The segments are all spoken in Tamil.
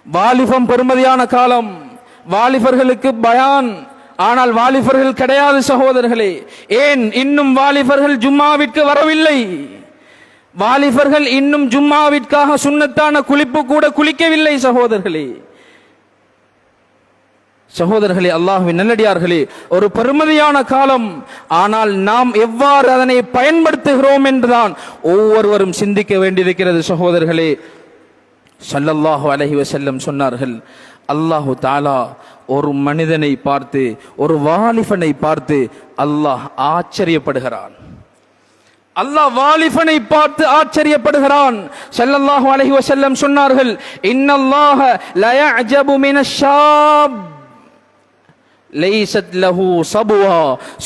வாலிபம் பெருமதியான காலம். வாலிபர்களுக்கு பயான், ஆனால் வாலிபர்கள் கிடையாது சகோதரர்களே. ஏன் இன்னும் வாலிபர்கள் ஜும்மாவிற்கு வரவில்லை? வாலிபர்கள் இன்னும் ஜும்மாவிற்காக சுன்னத்தான குளிப்பு கூட குளிக்கவில்லை சகோதரர்களே. சகோதரர்களே, அல்லாஹ்வின் நல்லடியார்களே, ஒரு பெருமதியான காலம். ஆனால் நாம் எவ்வாறு அதனை பயன்படுத்துகிறோம் என்றுதான் ஒவ்வொருவரும் சிந்திக்க வேண்டியிருக்கிறது சகோதரர்களே. ஸல்லல்லாஹு அலைஹி வஸல்லம் சொன்னார்கள், அல்லாஹு தஆலா ஒரு மனிதனை பார்த்து, ஒரு வாலிபனை பார்த்து அல்லாஹ் ஆச்சரியப்படுகிறான். அல்லாஹ் வாலிபனை பார்த்து ஆச்சரியப்படுகிறான். ஸல்லல்லாஹு அலைஹி வஸல்லம் சொன்னார்கள், இன்னல்லாஹ லயஅஜபு மினஷ்-ஷாப் லைஸத் லஹு ஸபுவா.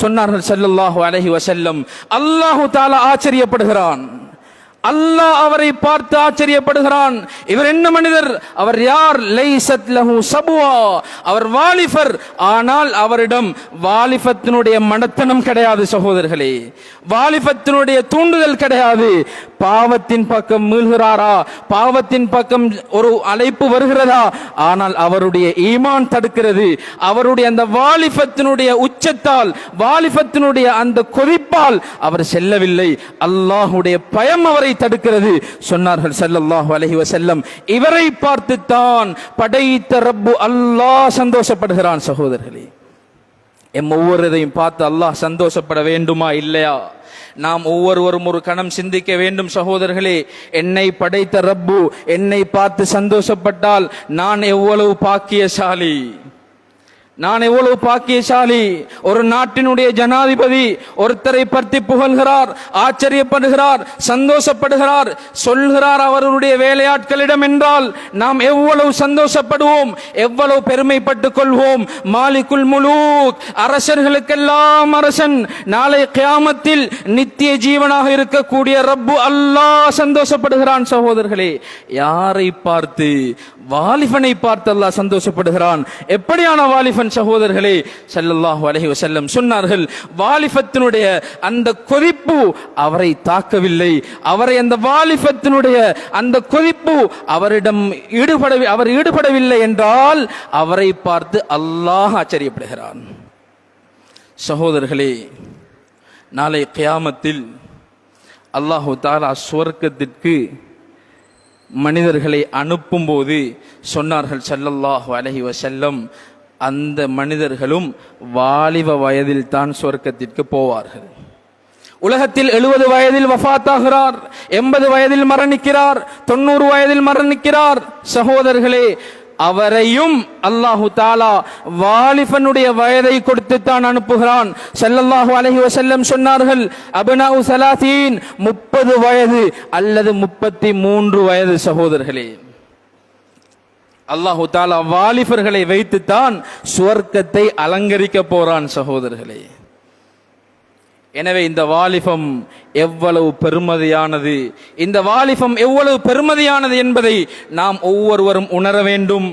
சொன்னார்கள் ஸல்லல்லாஹு அலைஹி வஸல்லம், அல்லாஹ் தஆலா ஆச்சரியப்படுகிறான். அல்லாஹ் அவரை பார்த்து ஆச்சரியப்படுகிறான். இவர் என்ன மனிதர்? அவர் யார்? லைஸத் லஹு ஸபுவா. அவர் வாலிபர், ஆனால் அவரிடம் வாலிபத்தினுடைய மனத்தனம் கிடையாது சகோதரர்களே. வாலிபத்தினுடைய தூண்டுதல் கிடையாது. பாவத்தின் பக்கம் மீள்கிறாரா? பாவத்தின் பக்கம் ஒரு அழைப்பு வருகிறதா? ஆனால் அவருடைய ஈமான் தடுக்கிறது. அவருடைய அந்த வாலிபத்தினுடைய உச்சத்தால், வாலிபத்தினுடைய அந்த கொதிப்பால் அவர் செல்லவில்லை. அல்லாஹ்வுடைய பயம் அவரை தடுக்கிறது. சொன்னார்கள் ஸல்லல்லாஹு அலைஹி வஸல்லம், இவரை பார்த்து தான் படைத்த ரப்பு அல்லாஹ் சந்தோஷப்படுகிறான். சகோதரர்களே, ஒவ்வொருவரையும் பார்த்து அல்லாஹ் சந்தோஷப்பட வேண்டுமா இல்லையா? நாம் ஒவ்வொருவரும் ஒரு கணம் சிந்திக்க வேண்டும் சகோதரர்களே. என்னை படைத்த ரப்பு என்னை பார்த்து சந்தோஷப்பட்டால் நான் எவ்வளவு பாக்கியசாலி, நான் எவ்வளவு பாக்கியசாலி. ஒரு நாட்டினுடைய ஜனாதிபதி ஒருத்தரை பற்றி புகழ்கிறார், ஆச்சரியப்படுகிறார், சந்தோஷப்படுகிறார், சொல்கிறார் அவருடைய வேலையாட்களிடம் என்றால் நாம் எவ்வளவு சந்தோஷப்படுவோம், எவ்வளவு பெருமைப்பட்டுக் கொள்வோம். மாலிகுல் முலூக், அரசர்களுக்கெல்லாம் அரசன், நாளை கியாமத்தில் நித்திய ஜீவனாக இருக்கக்கூடிய ரப்பு அல்லாஹ் சந்தோஷப்படுகிறான். சகோதரர்களே, யாரை பார்த்து? வாலிபனை பார்த்து அல்லாஹ் சந்தோஷப்படுகிறான். எப்படியான வாலிபன் சகோதரர்களே? ஸல்லல்லாஹு அலைஹி வஸல்லம் சொன்னார்கள், வாலிபத்தினுடைய அந்த கொதிப்பு அவரை தாக்கவில்லை. அவரை அந்த வாலிபத்தினுடைய அந்த கொதிப்பு அவரிடம் அவர் ஈடுபடவில்லை என்றால் அவரை பார்த்து அல்லாஹ் ஆச்சரியப்படுகிறான். சகோதரர்களே, நாளை கியாமத்தில் அல்லாஹு தஆலா சுவர்க்கத்திற்கு மனிதர்களை அனுப்பும் போது சொன்னார்கள் ஸல்லல்லாஹு அலைஹி வஸல்லம், அந்த மனிதர்களும் வாலிப வயதில் தான் சொர்க்கத்திற்கு போவார்கள். உலகத்தில் 70 வயதில் வஃபாத்தாகிறார், 80 வயதில் மரணிக்கிறார், 90 வயதில் மரணிக்கிறார். சகோதரர்களே, அவரையும் அல்லாஹு தஆலா வாலிபனுடைய வயதை கொடுத்து தான் அனுப்புகிறான். ஸல்லல்லாஹு அலைஹி வஸல்லம் சொன்னார்கள், அப்னாஉ 30, 30 வயது அல்லது 33 வயது. சகோதரர்களே, அல்லாஹு தஆலா வாலிபர்களை வைத்து தான் சுவர்க்கத்தை அலங்கரிக்க போறான். சகோதரர்களே, எனவே இந்த வாலிபம் எவ்வளவு பெருமதியானது, இந்த வாலிபம் எவ்வளவு பெருமதியானது என்பதை நாம் ஒவ்வொருவரும் உணர வேண்டும்.